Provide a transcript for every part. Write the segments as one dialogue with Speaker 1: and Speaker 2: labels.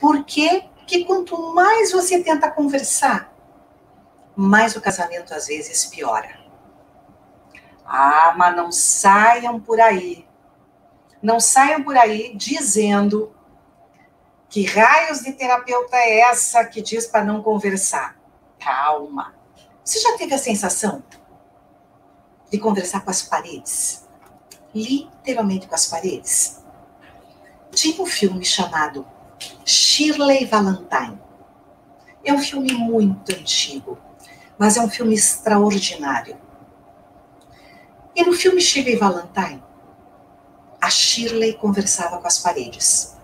Speaker 1: Por que que quanto mais você tenta conversar, mais o casamento às vezes piora? Ah, mas não saiam por aí. Não saiam por aí dizendo que raios de terapeuta é essa que diz para não conversar. Calma. Você já teve a sensação de conversar com as paredes? Literalmente com as paredes? Tinha um filme chamado Shirley Valentine. É um filme muito antigo, mas é um filme extraordinário. E no filme Shirley Valentine, a Shirley conversava com as paredes.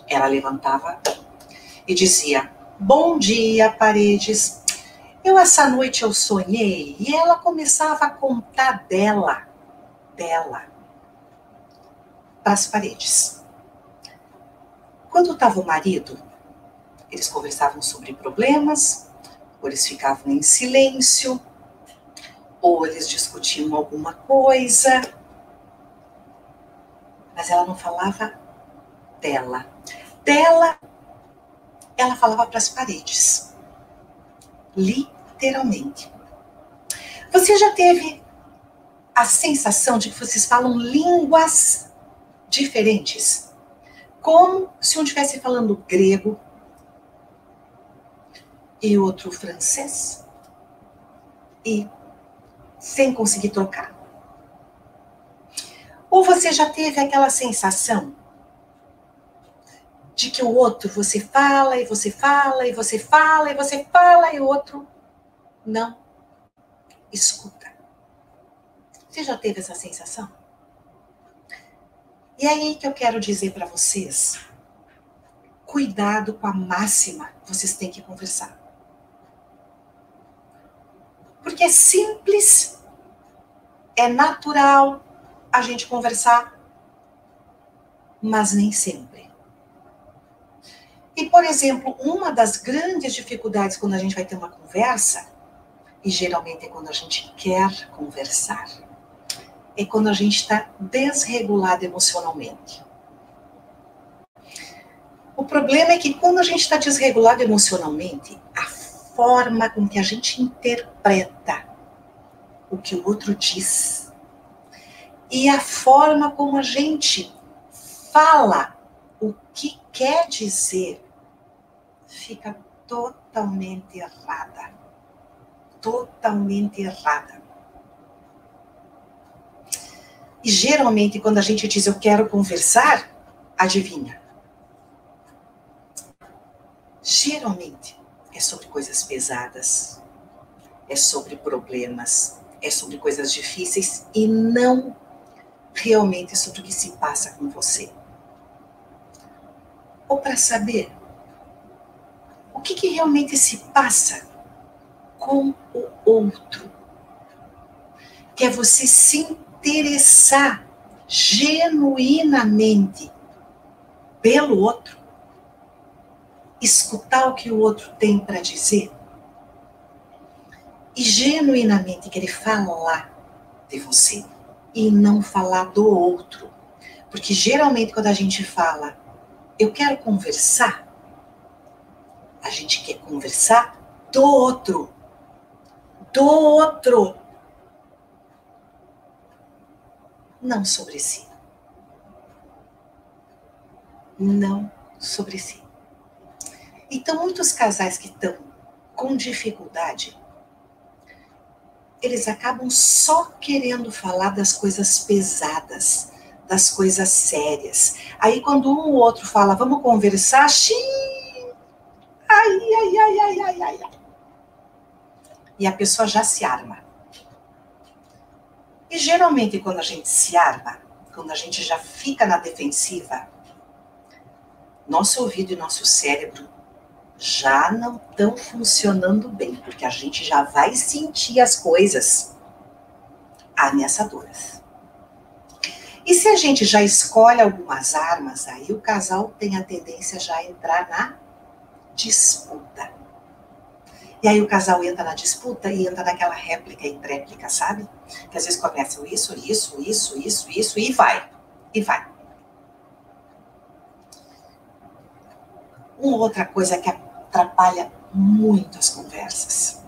Speaker 1: Ela levantava e dizia: bom dia, paredes. Essa noite eu sonhei. E ela começava a contar dela, para as paredes. Quando estava o marido, eles conversavam sobre problemas, ou eles ficavam em silêncio, ou eles discutiam alguma coisa. Mas ela não falava dela. Ela falava para as paredes. Literalmente. Você já teve a sensação de que vocês falam línguas diferentes? Como se um estivesse falando grego e outro francês? E sem conseguir trocar? Ou você já teve aquela sensação de que o outro você fala e você fala e você fala e você fala e o outro não escuta? Você já teve essa sensação? E é aí que eu quero dizer para vocês, cuidado com a máxima que vocês têm que conversar. Porque é simples, é natural a gente conversar, mas nem sempre. E, por exemplo, uma das grandes dificuldades quando a gente vai ter uma conversa, e geralmente é quando a gente quer conversar, é quando a gente está desregulado emocionalmente. O problema é que quando a gente está desregulado emocionalmente, a forma com que a gente interpreta o que o outro diz e a forma como a gente fala o que quer dizer fica totalmente errada. Totalmente errada. E geralmente quando a gente diz eu quero conversar, adivinha? Geralmente é sobre coisas pesadas, é sobre problemas, é sobre coisas difíceis e não realmente sobre o que se passa com você. Ou para saber o que realmente se passa com o outro. Que é você se interessar genuinamente pelo outro. Escutar o que o outro tem para dizer. E genuinamente querer falar de você. E não falar do outro. Porque geralmente quando a gente fala, eu quero conversar, a gente quer conversar do outro. Do outro. Não sobre si. Não sobre si. Então, muitos casais que estão com dificuldade, eles acabam só querendo falar das coisas pesadas, das coisas sérias. Aí, quando um ou outro fala, vamos conversar, ai. E a pessoa já se arma. E geralmente, quando a gente se arma, quando a gente já fica na defensiva, nosso ouvido e nosso cérebro já não estão funcionando bem, porque a gente já vai sentir as coisas ameaçadoras. E se a gente já escolhe algumas armas, aí o casal tem a tendência já a entrar na disputa. E aí o casal entra na disputa e entra naquela réplica e tréplica, sabe? Que às vezes começam isso, e vai. Uma outra coisa que atrapalha muito as conversas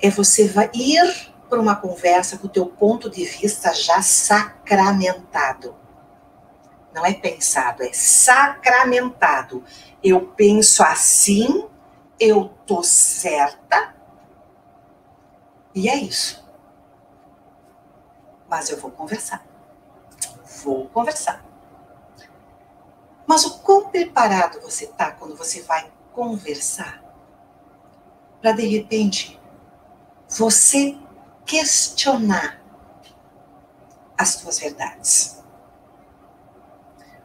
Speaker 1: é você ir para uma conversa com o teu ponto de vista já sacramentado. Não é pensado, é sacramentado. Eu penso assim, eu tô certa, e é isso. Mas eu vou conversar. Vou conversar. Mas o quão preparado você tá quando você vai conversar? Para de repente você questionar as tuas verdades.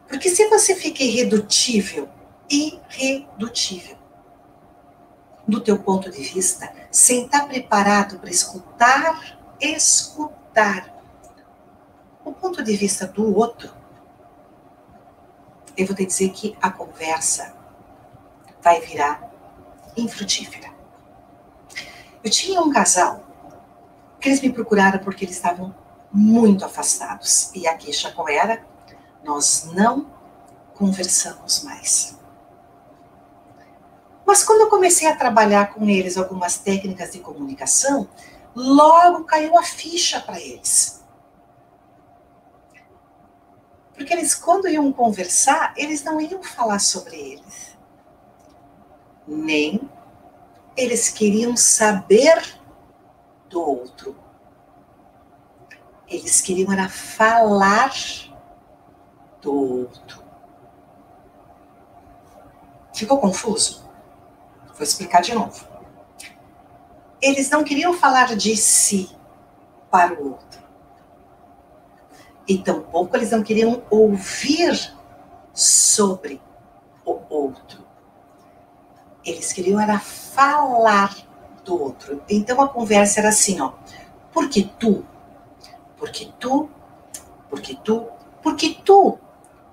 Speaker 1: Porque se você fica irredutível do teu ponto de vista, sem estar preparado para escutar o ponto de vista do outro, eu vou te dizer que a conversa vai virar infrutífera. Eu tinha um casal que eles me procuraram porque eles estavam muito afastados. E a queixa qual era? Nós não conversamos mais. Mas quando eu comecei a trabalhar com eles algumas técnicas de comunicação, logo caiu a ficha para eles. Porque eles, quando iam conversar, eles não iam falar sobre eles. Nem eles queriam saber do outro. Eles queriam era falar do outro. Ficou confuso? Vou explicar de novo. Eles não queriam falar de si para o outro. E tampouco eles não queriam ouvir sobre o outro. Eles queriam era falar do outro. Então a conversa era assim, ó. Porque tu, porque tu, porque tu, porque tu,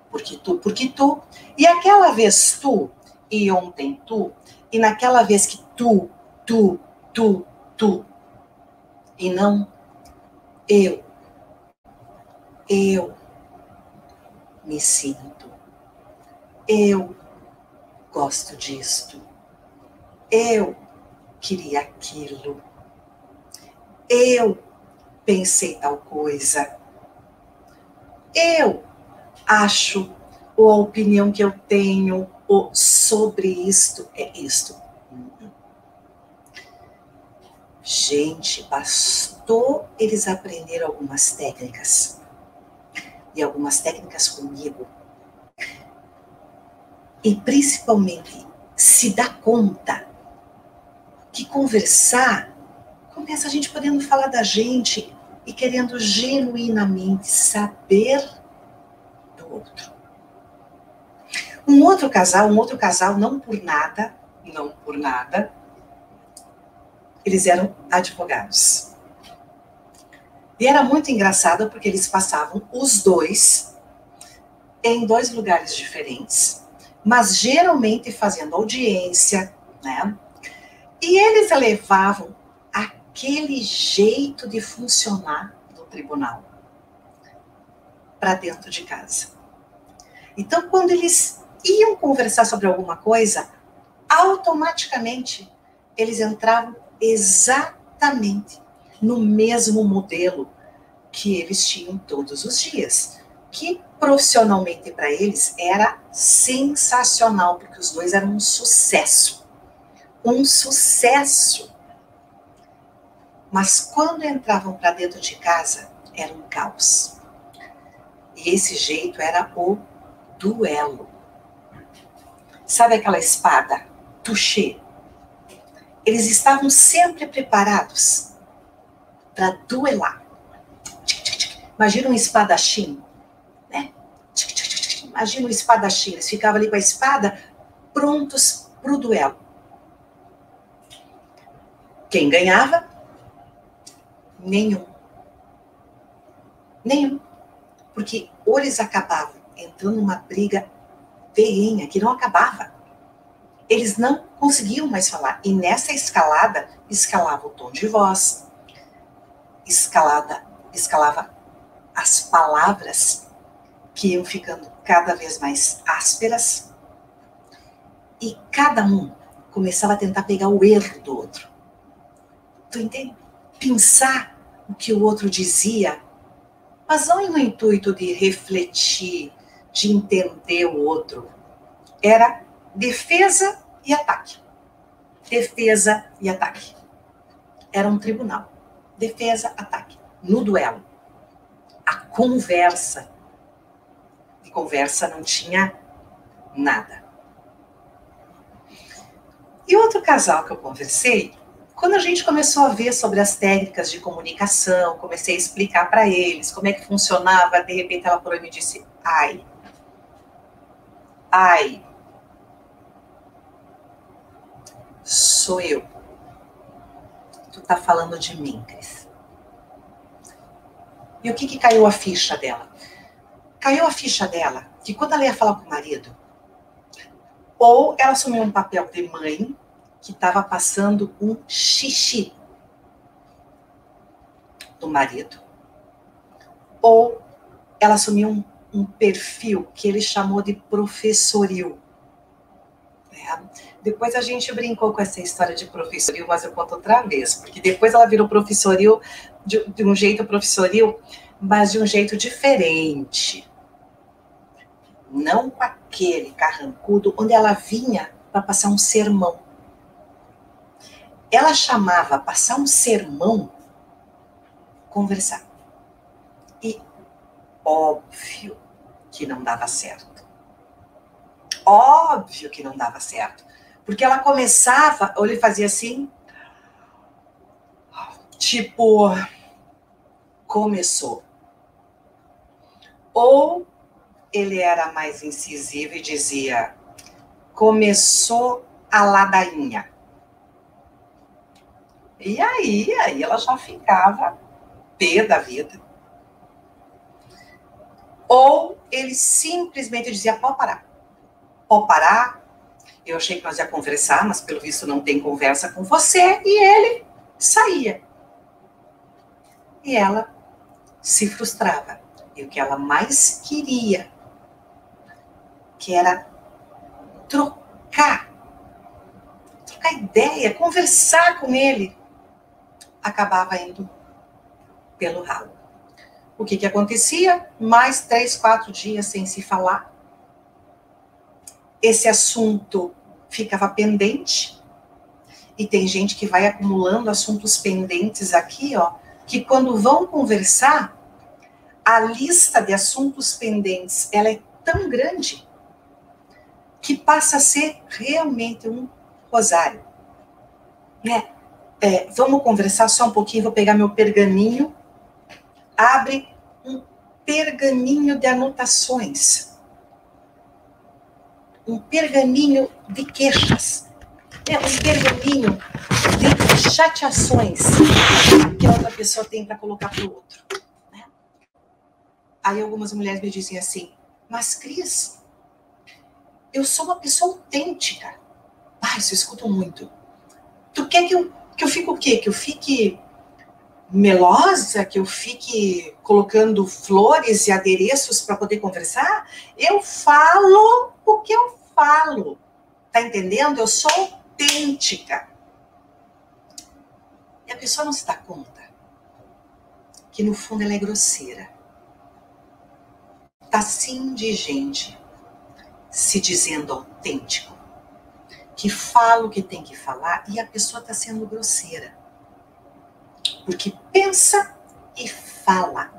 Speaker 1: porque tu, porque tu. E aquela vez tu, e ontem tu, e naquela vez que tu, e não eu me sinto, eu gosto disto, eu queria aquilo, eu pensei tal coisa, eu acho, ou a opinião que eu tenho sobre isto é isto. Gente, bastou eles aprenderam algumas técnicas, e algumas técnicas comigo, e principalmente se dar conta que conversar começa a gente podendo falar da gente e querendo genuinamente saber do outro. Um outro casal, não por nada, eles eram advogados. E era muito engraçado porque eles passavam os dois em 2 lugares diferentes, mas geralmente fazendo audiência, né? E eles levavam aquele jeito de funcionar do tribunal para dentro de casa. Então, quando eles iam conversar sobre alguma coisa, automaticamente eles entravam exatamente no mesmo modelo que eles tinham todos os dias, que profissionalmente para eles era sensacional, porque os dois eram um sucesso. Um sucesso. Mas quando entravam para dentro de casa, era um caos. E esse jeito era o duelo. Sabe aquela espada, touché? Eles estavam sempre preparados para duelar. Imagina um espadachim, né? Imagina um espadachim, eles ficavam ali com a espada, prontos para o duelo. Quem ganhava? Nenhum. Porque ou eles acabavam entrando numa briga ferrenha, que não acabava. Eles não conseguiam mais falar. E nessa escalada, escalava o tom de voz, escalava as palavras que iam ficando cada vez mais ásperas. E cada um começava a tentar pegar o erro do outro. Tu entende? Pensar o que o outro dizia, mas não no intuito de refletir, de entender o outro. Era defesa e ataque. Defesa e ataque. Era um tribunal. Defesa, ataque. No duelo. A conversa. De conversa não tinha nada. E outro casal que eu conversei, quando a gente começou a ver sobre as técnicas de comunicação, comecei a explicar para eles como é que funcionava, de repente ela parou e me disse, ai, sou eu. Tu tá falando de mim, Cris. E o que caiu a ficha dela? Caiu a ficha dela que quando ela ia falar com o marido, ou ela assumiu um papel de mãe que estava passando um xixi do marido, ou ela assumiu um perfil que ele chamou de professoril. Depois a gente brincou com essa história de professoril, mas eu conto outra vez, porque depois ela virou professoril de um jeito professoril, mas de um jeito diferente. Não com aquele carrancudo onde ela vinha para passar um sermão. Ela chamava passar um sermão, conversar. E óbvio que não dava certo. Óbvio que não dava certo. Porque ela começava, ou ele fazia assim, tipo, começou. Ou ele era mais incisivo e dizia, começou a ladainha. E aí ela já ficava pé da vida. Ou ele simplesmente dizia, pode parar. Pode parar. Eu achei que nós ia conversar, mas pelo visto não tem conversa com você. E ele saía. E ela se frustrava. E o que ela mais queria, que era trocar ideia, conversar com ele, acabava indo pelo ralo. O que acontecia? Mais 3, 4 dias sem se falar. Esse assunto ficava pendente. E tem gente que vai acumulando assuntos pendentes aqui, ó, que quando vão conversar, a lista de assuntos pendentes, ela é tão grande que passa a ser realmente um rosário. Né? Vamos conversar só um pouquinho, vou pegar meu pergaminho. Abre um pergaminho de anotações. Um pergaminho de queixas. Um pergaminho de chateações que a outra pessoa tem para colocar para o outro. Né? Aí algumas mulheres me dizem assim, mas Cris, eu sou uma pessoa autêntica. Isso eu escuto muito. Tu quer que eu fique o quê? Que eu fique melosa? Que eu fique colocando flores e adereços para poder conversar? Eu falo o que eu falo. Tá entendendo? Eu sou autêntica. E a pessoa não se dá conta que no fundo ela é grosseira. Tá sim de gente se dizendo autêntico, que fala o que tem que falar e a pessoa está sendo grosseira. Porque pensa e fala.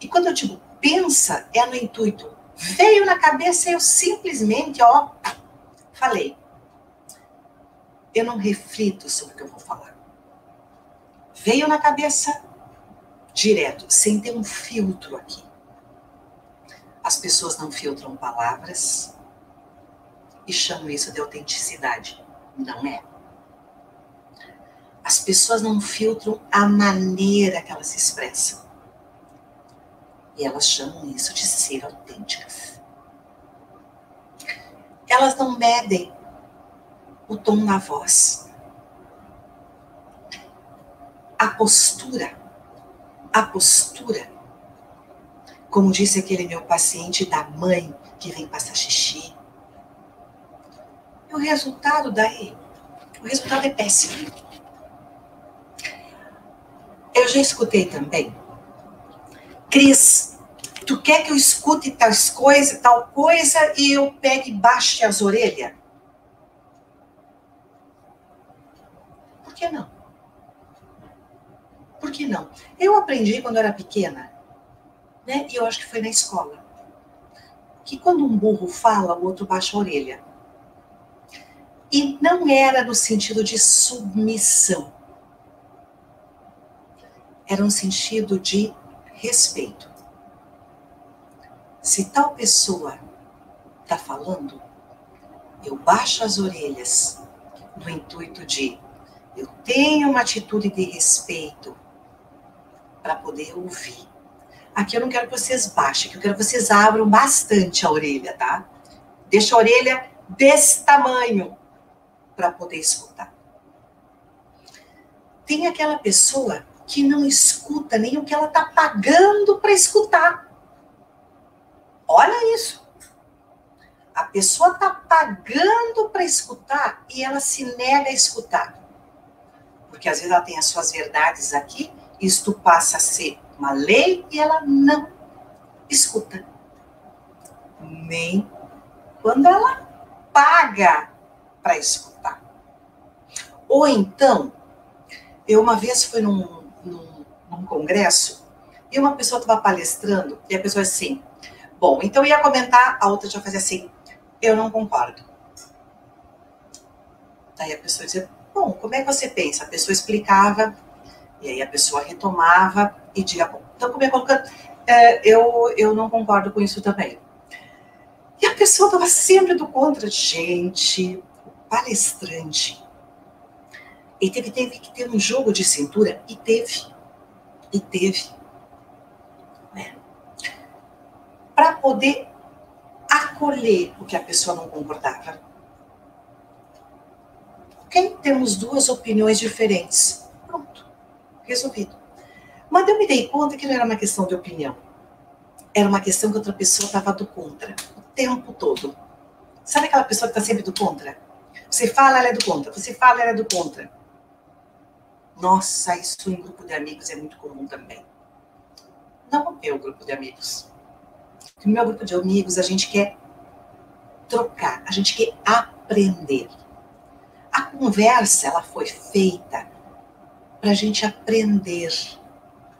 Speaker 1: E quando eu digo pensa, é no intuito. Veio na cabeça e eu simplesmente, falei. Eu não reflito sobre o que eu vou falar. Veio na cabeça, direto, sem ter um filtro aqui. As pessoas não filtram palavras e chamam isso de autenticidade. Não é. As pessoas não filtram a maneira que elas se expressam. E elas chamam isso de ser autênticas. Elas não medem o tom da voz. A postura, como disse aquele meu paciente da mãe que vem passar xixi, E o resultado daí? O resultado é péssimo. Eu já escutei também. Cris, tu quer que eu escute tal coisa e eu pegue e baixe as orelhas? Por que não? Por que não? Eu aprendi quando eu era pequena, né? E eu acho que foi na escola, que quando um burro fala, o outro baixa a orelha. E não era no sentido de submissão. Era no sentido de respeito. Se tal pessoa está falando, eu baixo as orelhas no intuito de eu tenho uma atitude de respeito para poder ouvir. Aqui eu não quero que vocês baixem, aqui eu quero que vocês abram bastante a orelha, tá? Deixa a orelha desse tamanho para poder escutar. Tem aquela pessoa que não escuta nem o que ela está pagando para escutar. Olha isso. A pessoa está pagando para escutar e ela se nega a escutar. Porque às vezes ela tem as suas verdades aqui, isto passa a ser uma lei e ela não escuta. Nem quando ela paga para escutar. Ou então, eu uma vez fui num congresso e uma pessoa estava palestrando e a pessoa assim, bom, então eu ia comentar, a outra já fazia assim, eu não concordo. Aí a pessoa dizia, bom, como é que você pensa? A pessoa explicava, e aí a pessoa retomava e dizia, bom, então como é que eu não concordo com isso também. E a pessoa estava sempre do contra. Gente, o palestrante, e teve que ter um jogo de cintura, e teve. Né? Para poder acolher o que a pessoa não concordava. Ok? Temos duas opiniões diferentes. Pronto. Resolvido. Mas eu me dei conta que não era uma questão de opinião. Era uma questão que outra pessoa estava do contra. O tempo todo. Sabe aquela pessoa que está sempre do contra? Você fala, ela é do contra. Você fala, ela é do contra. Nossa, isso em grupo de amigos é muito comum também. Não no meu grupo de amigos. No meu grupo de amigos, a gente quer trocar. A gente quer aprender. A conversa, ela foi feita para a gente aprender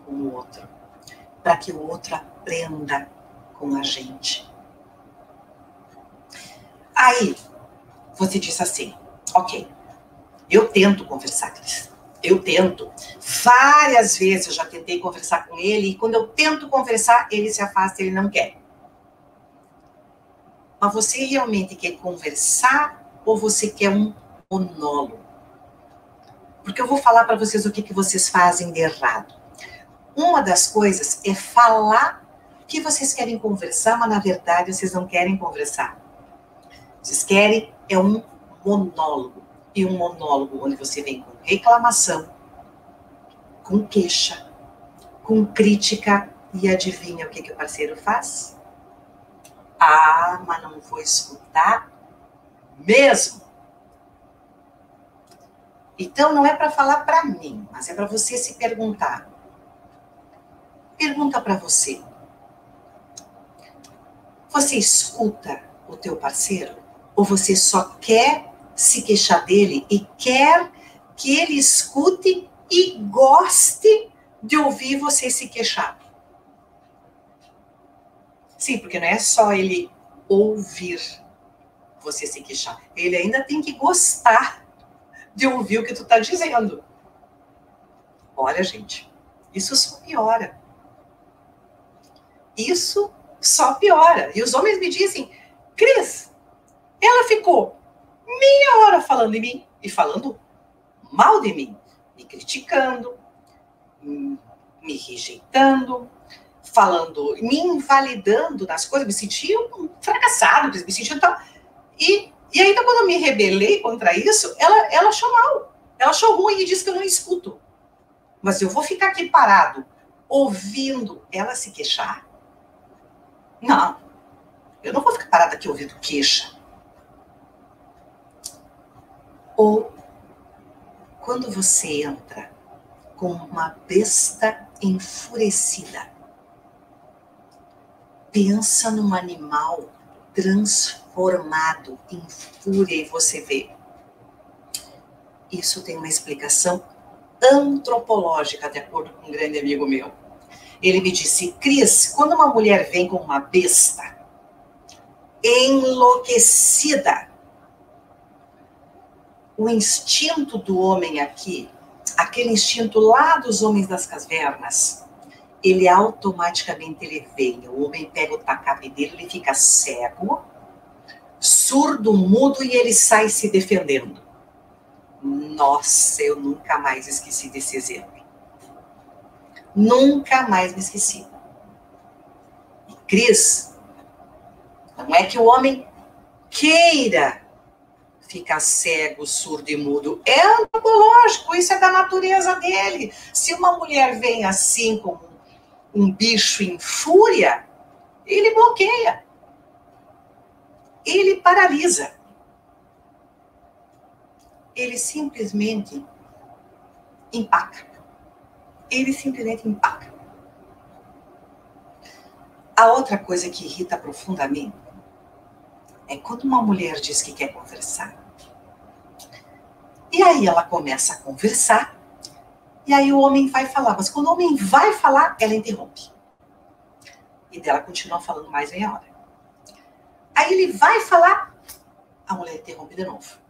Speaker 1: com o outro. Para que o outro aprenda com a gente. Aí, você disse assim, ok, eu tento conversar, Cris. Eu tento. Várias vezes eu já tentei conversar com ele, e quando eu tento conversar, ele se afasta, ele não quer. Mas você realmente quer conversar ou você quer um monólogo? Porque eu vou falar para vocês o que vocês fazem de errado. Uma das coisas é falar que vocês querem conversar, mas na verdade vocês não querem conversar. Vocês querem é um monólogo. E um monólogo onde você vem com reclamação, com queixa, com crítica, e adivinha o que o parceiro faz? Ah, mas não vou escutar mesmo. Então não é para falar para mim, mas é para você se perguntar. Pergunta para você. Você escuta o teu parceiro? Ou você só quer se queixar dele e quer que ele escute e goste de ouvir você se queixar? Sim, porque não é só ele ouvir você se queixar. Ele ainda tem que gostar de ouvir o que tu tá dizendo. Olha, gente, isso só piora. Isso só piora. E os homens me dizem, Cris, ela ficou meia hora falando de mim e falando mal de mim, me criticando, me rejeitando, falando, me invalidando nas coisas, me sentia um fracassado, me sentia tal. E ainda quando eu me rebelei contra isso, ela achou mal, ela achou ruim e disse que eu não escuto. Mas eu vou ficar aqui parado, ouvindo ela se queixar? Não, eu não vou ficar parada aqui ouvindo queixa. Ou quando você entra com uma besta enfurecida, pensa num animal transformado em fúria e você vê. Isso tem uma explicação antropológica, de acordo com um grande amigo meu. Ele me disse, Cris, quando uma mulher vem com uma besta enlouquecida, o instinto do homem aqui, aquele instinto lá dos homens das cavernas, ele automaticamente ele vem. O homem pega o tacape dele, ele fica cego, surdo, mudo e ele sai se defendendo. Nossa, eu nunca mais esqueci desse exemplo. Nunca mais me esqueci. E Cris, não é que o homem queira ficar cego, surdo e mudo. É antropológico, isso é da natureza dele. Se uma mulher vem assim como um bicho em fúria, ele bloqueia. Ele paralisa. Ele simplesmente empaca. Ele simplesmente empaca. A outra coisa que irrita profundamente é quando uma mulher diz que quer conversar. E aí ela começa a conversar, e aí o homem vai falar. Mas quando o homem vai falar, ela interrompe. E dela continua falando mais meia hora. Aí ele vai falar, a mulher interrompe de novo.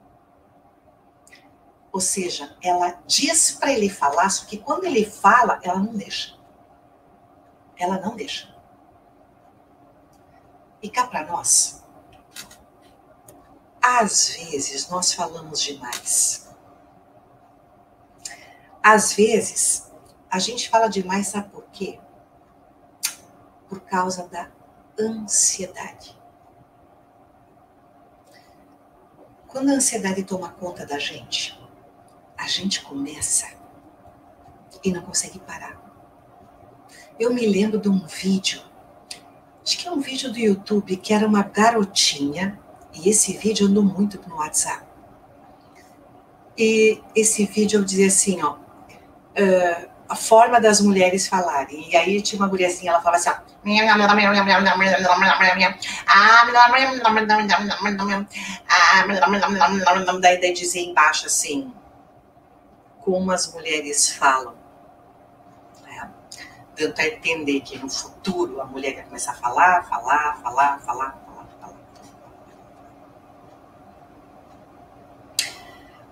Speaker 1: Ou seja, ela diz para ele falar, só que quando ele fala, ela não deixa. Ela não deixa. E cá para nós, às vezes nós falamos demais. Às vezes, a gente fala demais, sabe por quê? Por causa da ansiedade. Quando a ansiedade toma conta da gente, a gente começa e não consegue parar. Eu me lembro de um vídeo, acho que é um vídeo do YouTube, que era uma garotinha, e esse vídeo andou muito no WhatsApp. E esse vídeo eu dizia assim, ó, a forma das mulheres falarem. E aí tinha uma guriazinha, ela falava assim, ó, daí dizia embaixo assim, como as mulheres falam. Tentar entender que no futuro a mulher vai começar a falar.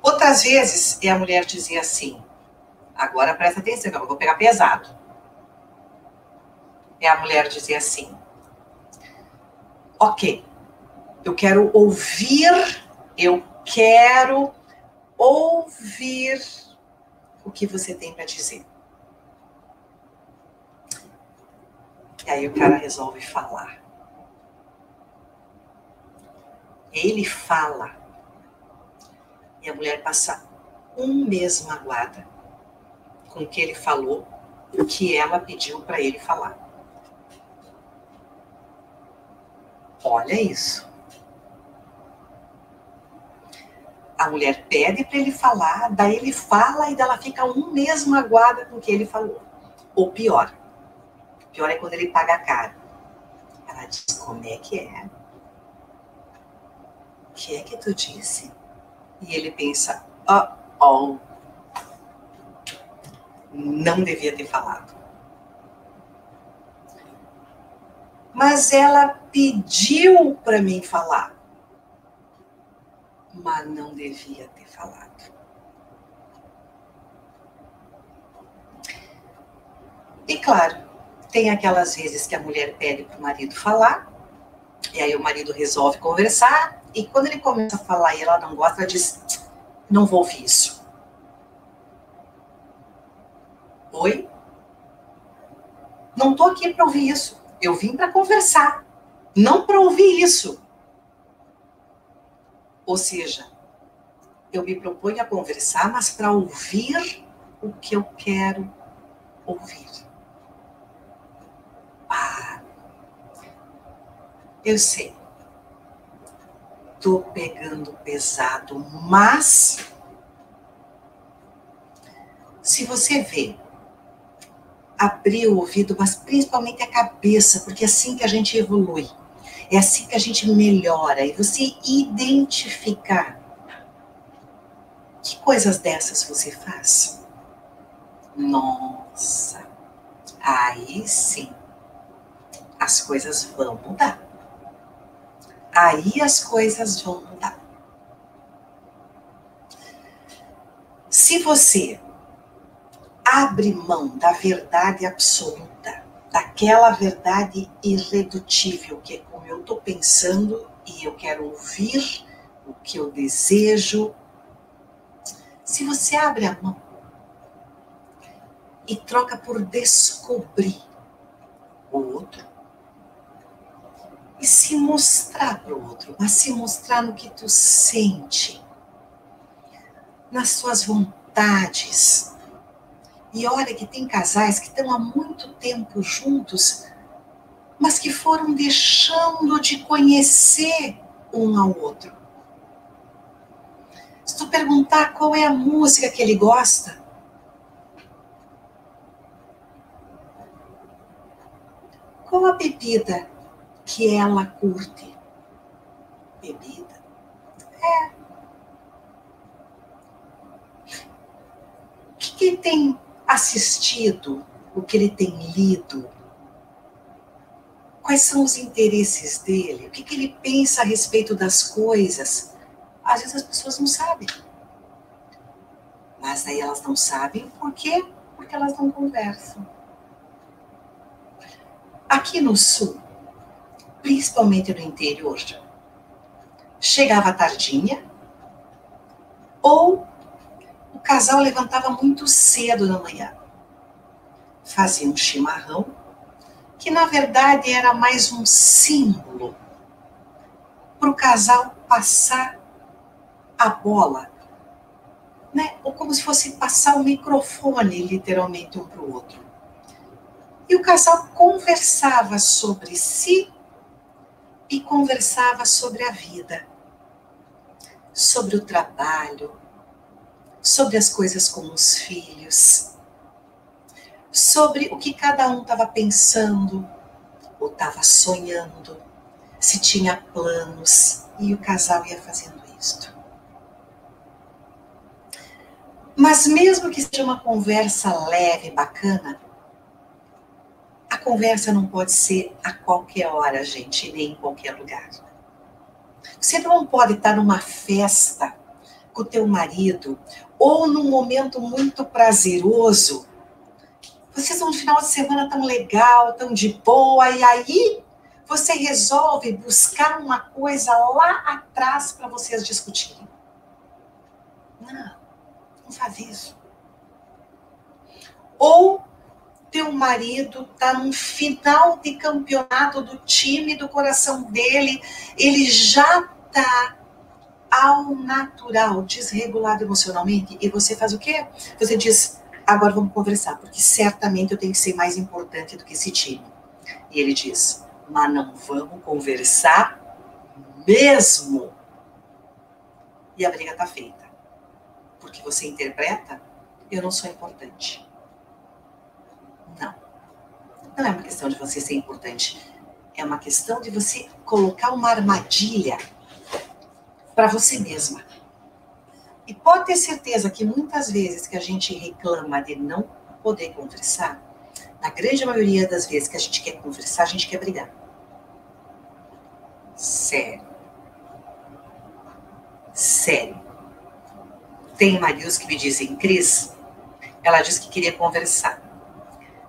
Speaker 1: Outras vezes, a mulher dizia assim, agora presta atenção, eu vou pegar pesado. E a mulher dizia assim, ok, eu quero ouvir o que você tem para dizer. E aí o cara resolve falar. Ele fala. E a mulher passa um mês magoada com o que ele falou, o que ela pediu para ele falar. Olha isso. A mulher pede para ele falar, daí ele fala e ela fica um mês magoada com o que ele falou. Ou pior é quando ele paga caro. Ela diz, como é que é? O que é que tu disse? E ele pensa, não devia ter falado. Mas ela pediu para mim falar. Mas não devia ter falado. E claro, tem aquelas vezes que a mulher pede para o marido falar, e aí o marido resolve conversar, e quando ele começa a falar e ela não gosta, ela diz, não vou ouvir isso. Oi? Não estou aqui para ouvir isso. Eu vim para conversar, não para ouvir isso. Ou seja, eu me proponho a conversar, mas para ouvir o que eu quero ouvir. Eu sei. tô pegando pesado, mas se você vê, abrir o ouvido, mas principalmente a cabeça, porque é assim que a gente evolui, é assim que a gente melhora, e você identificar que coisas dessas você faz. Nossa, aí sim, as coisas vão mudar. Aí as coisas vão mudar. Se você abre mão da verdade absoluta, daquela verdade irredutível, que é como eu estou pensando e eu quero ouvir o que eu desejo. Se você abre a mão e troca por descobrir o outro e se mostrar para o outro, mas se mostrar no que tu sente, nas suas vontades. E olha que tem casais que estão há muito tempo juntos, mas que foram deixando de conhecer um ao outro. Se tu perguntar qual é a música que ele gosta, qual a bebida que ela curte? Bebida? É. O que ele tem assistido? O que ele tem lido? Quais são os interesses dele? O que ele pensa a respeito das coisas? Às vezes as pessoas não sabem. Mas aí elas não sabem por quê? Porque elas não conversam. Aqui no sul, principalmente no interior, chegava tardinha, ou o casal levantava muito cedo na manhã. Fazia um chimarrão, que na verdade era mais um símbolo para o casal passar a bola, né? Ou como se fosse passar o microfone, literalmente, um para o outro. E o casal conversava sobre si e conversava sobre a vida, sobre o trabalho, sobre as coisas com os filhos, sobre o que cada um estava pensando ou estava sonhando, se tinha planos, e o casal ia fazendo isto. Mas mesmo que seja uma conversa leve, bacana, a conversa não pode ser a qualquer hora, gente, nem em qualquer lugar. Você não pode estar numa festa com o teu marido, ou num momento muito prazeroso. Vocês estão no final de semana tão legal, tão de boa, e aí você resolve buscar uma coisa lá atrás para vocês discutirem. Não faz isso. Ou teu marido está no final de campeonato do time do coração dele, ele já está ao natural, desregulado emocionalmente, e você faz o quê? Você diz, agora vamos conversar, porque certamente eu tenho que ser mais importante do que esse time. E ele diz, mas não vamos conversar mesmo. E a briga está feita. Porque você interpreta, eu não sou importante. Não. Não é uma questão de você ser importante. É uma questão de você colocar uma armadilha para você mesma. E pode ter certeza que muitas vezes que a gente reclama de não poder conversar, na grande maioria das vezes que a gente quer conversar, a gente quer brigar. Sério. Sério. Tem maridos que me dizem, Cris, ela disse que queria conversar.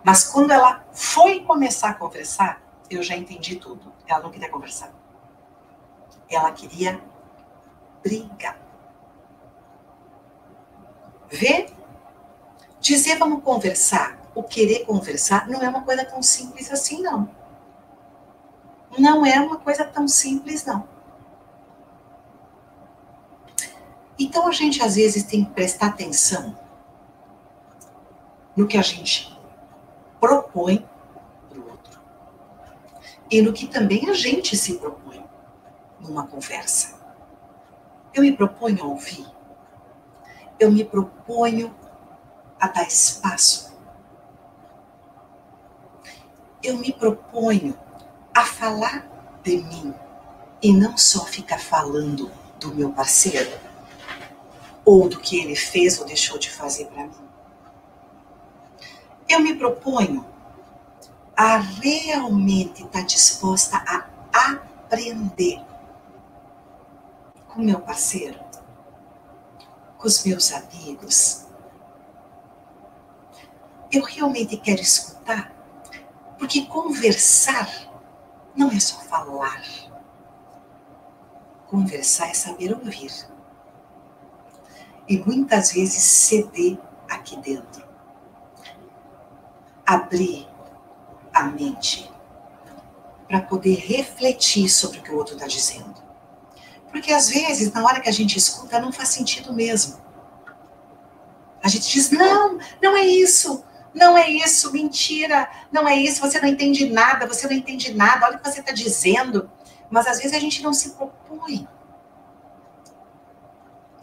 Speaker 1: Mas quando ela foi começar a conversar, eu já entendi tudo. Ela não queria conversar. Ela queria brigar. Vê? Dizer vamos conversar, o querer conversar, não é uma coisa tão simples assim, não. Não é uma coisa tão simples, não. Então a gente às vezes tem que prestar atenção no que a gente propõe para o outro. E no que também a gente se propõe numa conversa. Eu me proponho a ouvir. Eu me proponho a dar espaço. Eu me proponho a falar de mim e não só ficar falando do meu parceiro ou do que ele fez ou deixou de fazer para mim. Eu me proponho a realmente estar disposta a aprender com meu parceiro, com os meus amigos. Eu realmente quero escutar, porque conversar não é só falar. Conversar é saber ouvir. E muitas vezes ceder aqui dentro. Abrir a mente para poder refletir sobre o que o outro está dizendo. Porque às vezes, na hora que a gente escuta, não faz sentido mesmo. A gente diz, não, não é isso. Não é isso, mentira. Não é isso, você não entende nada, olha o que você está dizendo. Mas às vezes a gente não se propõe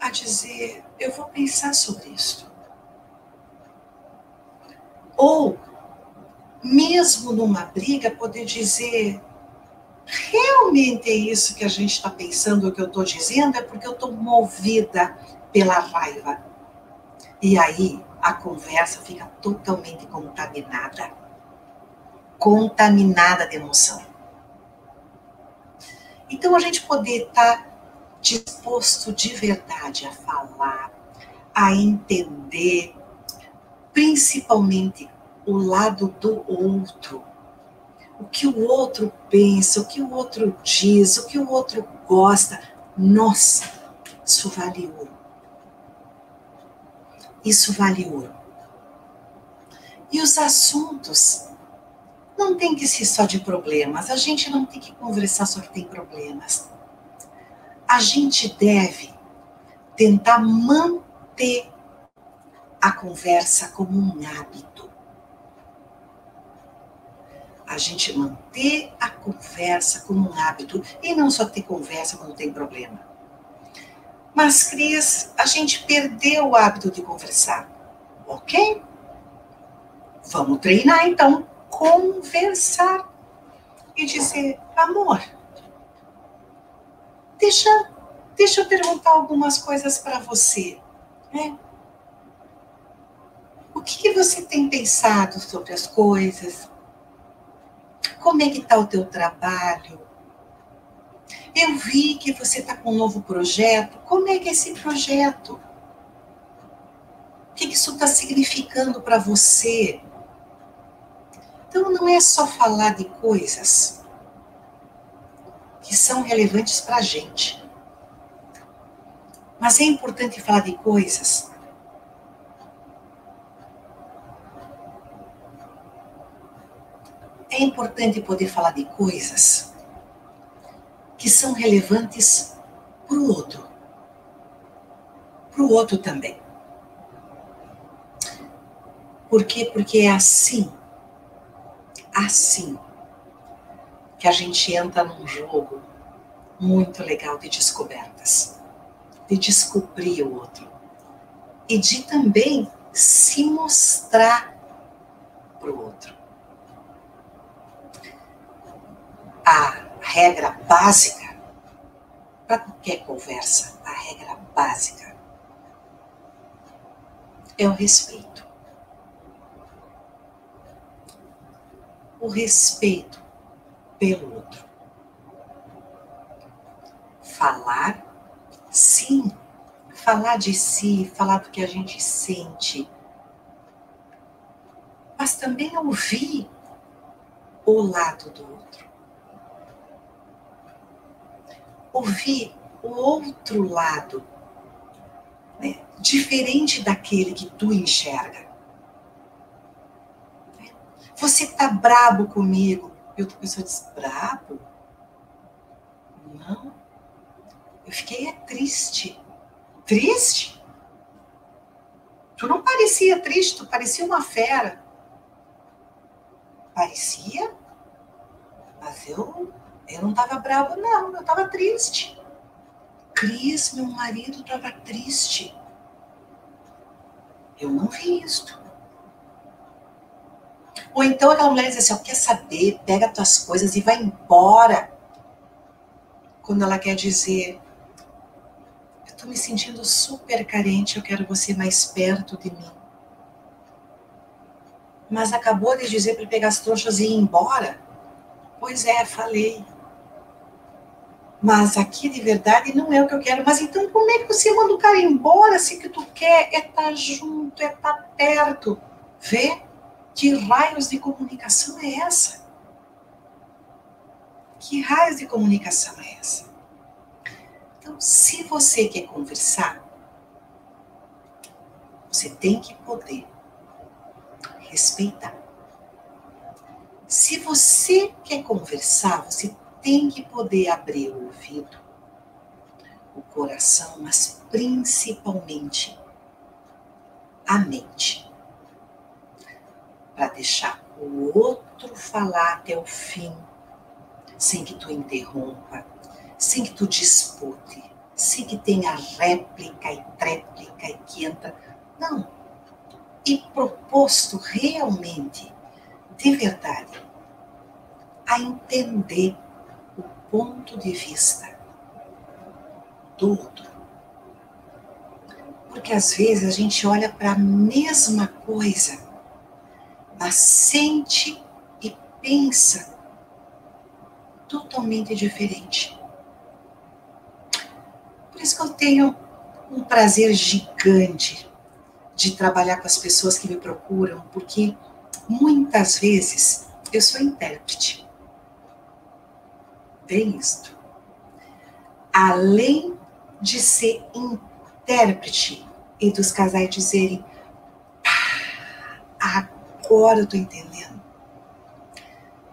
Speaker 1: a dizer, eu vou pensar sobre isso. Ou, mesmo numa briga, poder dizer, realmente é isso que a gente está pensando, o que eu estou dizendo, é porque eu estou movida pela raiva. E aí, a conversa fica totalmente contaminada. Contaminada de emoção. Então, a gente poder estar disposto de verdade a falar, a entender, principalmente o lado do outro. O que o outro pensa, o que o outro diz, o que o outro gosta. Nossa, isso vale ouro. Isso vale ouro. E os assuntos não tem que ser só de problemas. A gente não tem que conversar só que tem problemas. A gente deve tentar manter a conversa como um hábito. A gente manter a conversa como um hábito. E não só ter conversa quando tem problema. Mas, Cris, a gente perdeu o hábito de conversar. Ok? Vamos treinar, então. Conversar. E dizer, amor, deixa eu perguntar algumas coisas para você. Né? O que você tem pensado sobre as coisas? Como é que está o teu trabalho? Eu vi que você está com um novo projeto. Como é que é esse projeto? O que isso está significando para você? Então, não é só falar de coisas que são relevantes para a gente. Mas é importante falar de coisas é importante poder falar de coisas que são relevantes para o outro. Para o outro também. Por quê? Porque é assim que a gente entra num jogo muito legal de descobertas, de descobrir o outro e de também se mostrar para o outro. A regra básica para qualquer conversa, a regra básica é o respeito. O respeito pelo outro. Falar, sim, falar de si, falar do que a gente sente, mas também ouvir o lado do outro. Ouvir o outro lado, né, diferente daquele que tu enxerga. Você tá brabo comigo, e outra pessoa diz, brabo? Não, eu fiquei triste. Triste? Tu não parecia triste, tu parecia uma fera. Parecia? Mas eu não estava bravo, não, eu estava triste. Cris, meu marido estava triste. Eu não vi isto. Ou então aquela mulher diz assim, quer saber, pega tuas coisas e vai embora. Quando ela quer dizer, eu estou me sentindo super carente, eu quero você mais perto de mim. Mas acabou de dizer para pegar as trouxas e ir embora? Pois é, falei. Mas aqui de verdade não é o que eu quero. Mas então como é que você manda o cara embora se o que tu quer é estar junto, é estar perto? Vê que raios de comunicação é essa? Que raios de comunicação é essa? Então, se você quer conversar, você tem que poder respeitar. Se você quer conversar, você tem que poder abrir o ouvido, o coração, mas principalmente a mente. Para deixar o outro falar até o fim, sem que tu interrompa, sem que tu dispute, sem que tenha réplica e tréplica e que entra. Não. E proposto realmente, de verdade, a entender o ponto de vista do outro. Porque às vezes a gente olha para a mesma coisa, mas sente e pensa totalmente diferente. Por isso que eu tenho um prazer gigante de trabalhar com as pessoas que me procuram, porque muitas vezes eu sou intérprete. Bem isto. Além de ser intérprete e dos casais dizerem, agora eu estou entendendo.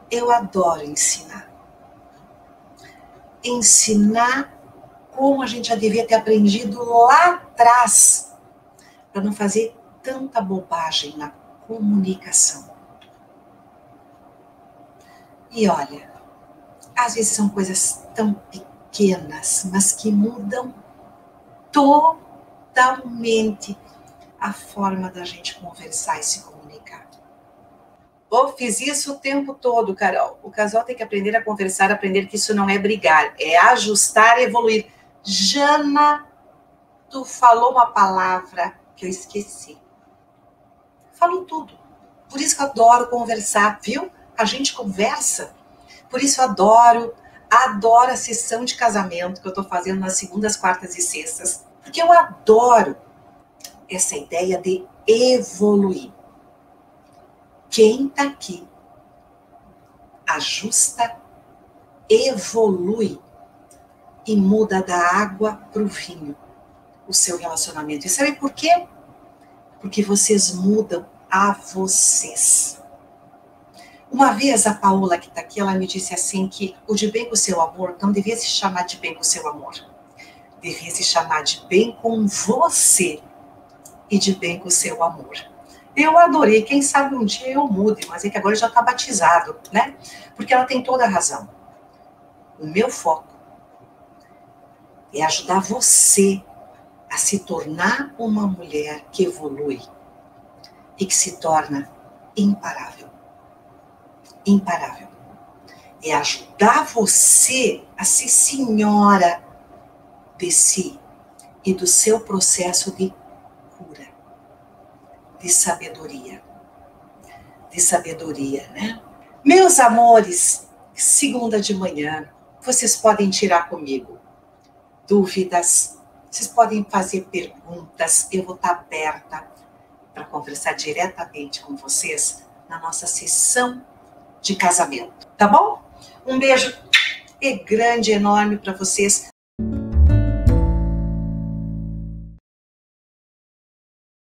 Speaker 1: Eu adoro ensinar. Ensinar como a gente já devia ter aprendido lá atrás, para não fazer tanta bobagem na comunicação. E olha, às vezes são coisas tão pequenas, mas que mudam totalmente a forma da gente conversar e se comunicar. Fiz isso o tempo todo, Carol. O casal tem que aprender a conversar, aprender que isso não é brigar, é ajustar e evoluir. Jana, tu falou uma palavra que eu esqueci. Falou tudo. Por isso que eu adoro conversar, viu? A gente conversa. Por isso eu adoro a sessão de casamento que eu tô fazendo nas segundas, quartas e sextas. Porque eu adoro essa ideia de evoluir. Quem tá aqui ajusta, evolui e muda da água para o vinho o seu relacionamento. E sabe por quê? Porque vocês mudam a vocês. Uma vez a Paola, que está aqui, ela me disse assim que o de bem com o seu amor não devia se chamar de bem com o seu amor. Devia se chamar de bem com você e de bem com o seu amor. Eu adorei, quem sabe um dia eu mude, mas é que agora já está batizado, né? Porque ela tem toda a razão. O meu foco é ajudar você a se tornar uma mulher que evolui e que se torna imparável. Imparável. É ajudar você a ser senhora de si e do seu processo de cura, de sabedoria. De sabedoria, né? Meus amores, segunda de manhã, vocês podem tirar comigo dúvidas, vocês podem fazer perguntas, eu vou estar aberta para conversar diretamente com vocês na nossa sessão de casamento, tá bom? Um beijo grande, enorme para vocês.